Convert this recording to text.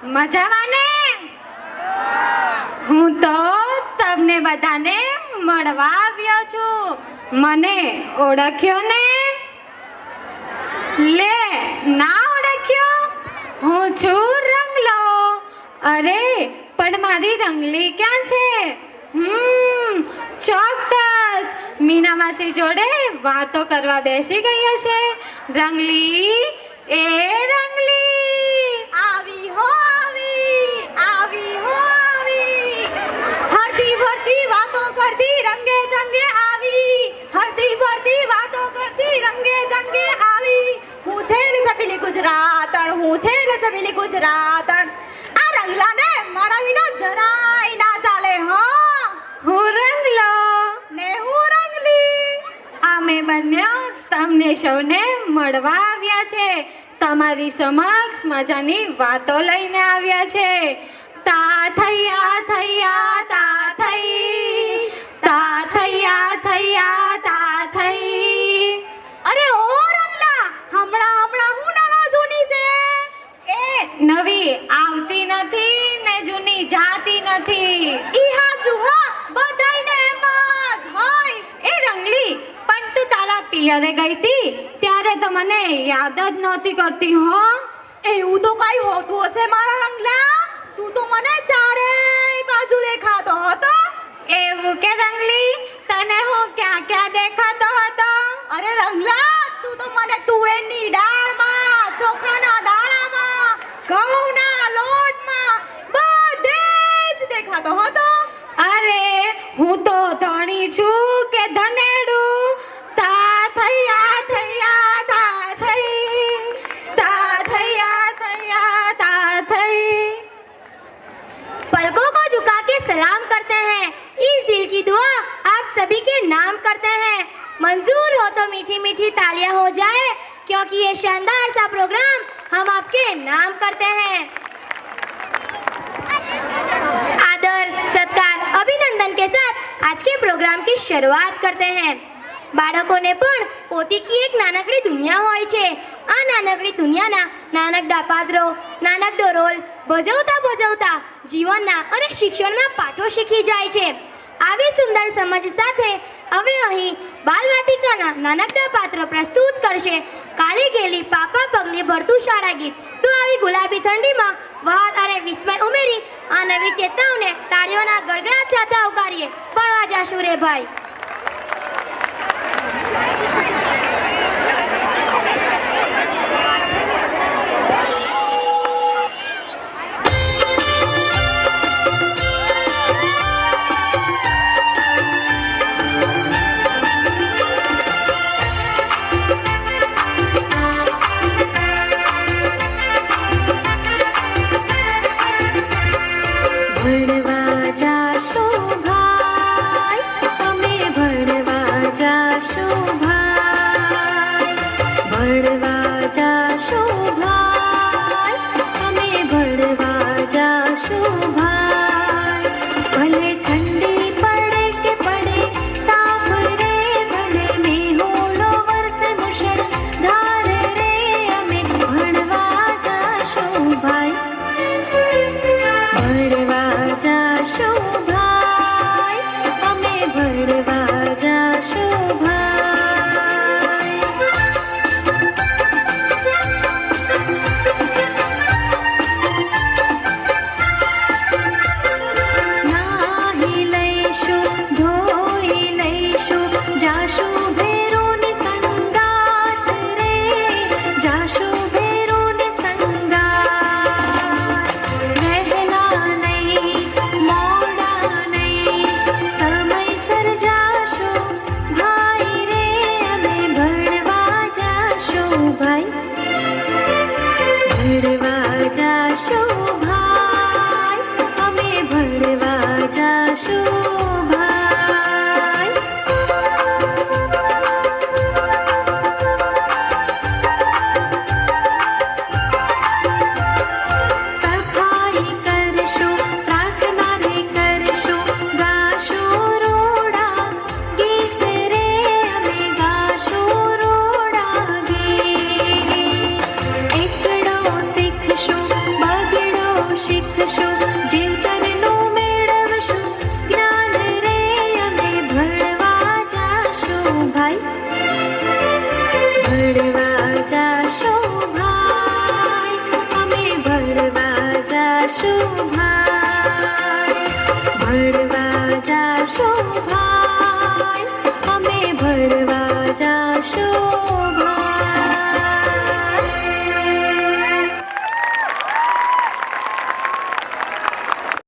મજામાં ને? હું તો તમને બધાને મળવા આવ્યો છું. મને ઓળખ્યો ને? લે, ના ઓળખ્યો? હું છું રંગલો. અરે પણ મારી રંગલી ક્યાં છે? ચોક્કસ મીના માસી જોડે વાતો કરવા બેસી ગઈ હશે. રંગલી, એ રંગલી, આવી હો આવી, આવી હો આવી, હરતી ફરતી વાતો કરતી રંગે જંગે આવી, હરતી ફરતી વાતો કરતી રંગે જંગે આવી. હું છે ને છબીલી ગુજરાતણ, હું છે ને છબીલી ગુજરાતણ. આ રંગલાને મારા વિના જરાય ના ચાલે. હા, હું રંગલો ને હું રંગલી. અમે બંને તમને સૌને મળવા આવ્યા છે. તમારી સમક્ષ મજાની વાતો લઈને આવ્યા છે. તા થૈયા થૈયા તા થઈ, તા થૈયા થૈયા તા થઈ. અરે ઓ રંગલા, હમણાં હું નવા જૂની છે? એ નવી આવતી નથી ને જૂની જાતી નથી. ઈ હાચું હો, બધાયને એમ જ હોય. એ રંગલી, પણ તું તારા પિયરે ગઈ તી ત્યારે તો મને યાદ જ નહોતી કરતી હો. એવું તો કઈ હોતું હશે મારા રંગલા? તું તો મને ચારેય બાજુ દેખાતો હતો. એવું કે રંગલી? તને હું ક્યાં ક્યાં દેખાતો હતો? અરે રંગલા, તું તો મને તુવેરની દાળમાં, ચોખાના દાણામાં, ઘઉંના લોટમાં બધે જ દેખાતો હતો. અરે હું તો ધણી છું કે ધનેડું? તા થૈયા થૈયા તા થઈ, તા થૈયા થૈયા તા થઈ. पलकों को झुका के सलाम करते हैं, इस दिल की दुआ आप सभी के नाम करते हैं. मंजूर हो तो मीठी मीठी तालियां हो जाए, क्योंकि ये शानदार सा प्रोग्राम हम आपके नाम करते हैं. आदर सत्कार अभिनंदन के साथ आज के प्रोग्राम की शुरुआत करते हैं. બાળકોને પણ પોતાની એક નાનકડી દુનિયા હોય છે. આ નાનકડી દુનિયાના નાનકડા પાત્રો, નાનકડો રોલ ભજવતા જીવનના અને શિક્ષણના પાઠો શીખી જાય છે. આવી સુંદર સમજ સાથે હવે અહીં બાલવાટિકાના નાનકડા પાત્રો પ્રસ્તુત કરશે કાલી ઘેલી પાપા પગલી ભરતું શાળા ગીત. તો આવી ગુલાબી ઠંડીમાં વહાલ અને વિસ્મય ઉમેરી આ નવી ચેતનાઓને તાળીઓના ગડગડાટ સાથે આવકારીએ. ભણવા જાશું રે ભાઈ. ભણવા જાશો ભાઈ, અમે ભણવા જાશો ભાઈ, ભણવા જાશો ભાઈ, અમે ભણવા જાશો ભાઈ. ભલે ઠંડી પડે કે પડે તાપ રે, ભલે મેહોળો વરસે મુશળધાર રે, અમે ભણવા જાશો ભાઈ, ભણવા જાશો ભાઈ, અમે ભણવા જાશો ભાઈ. નાહી લઈશું, ધોઈ લઈશું, જાશું ભેરોની સંગાત રે, જાશું ભેરોની સંગાત. વહેલા નહીં, મોડા નહીં, સમયસર જાશો ભાઈ રે, અમે ભણવા જાશો ભાઈ, ભણવા જાશો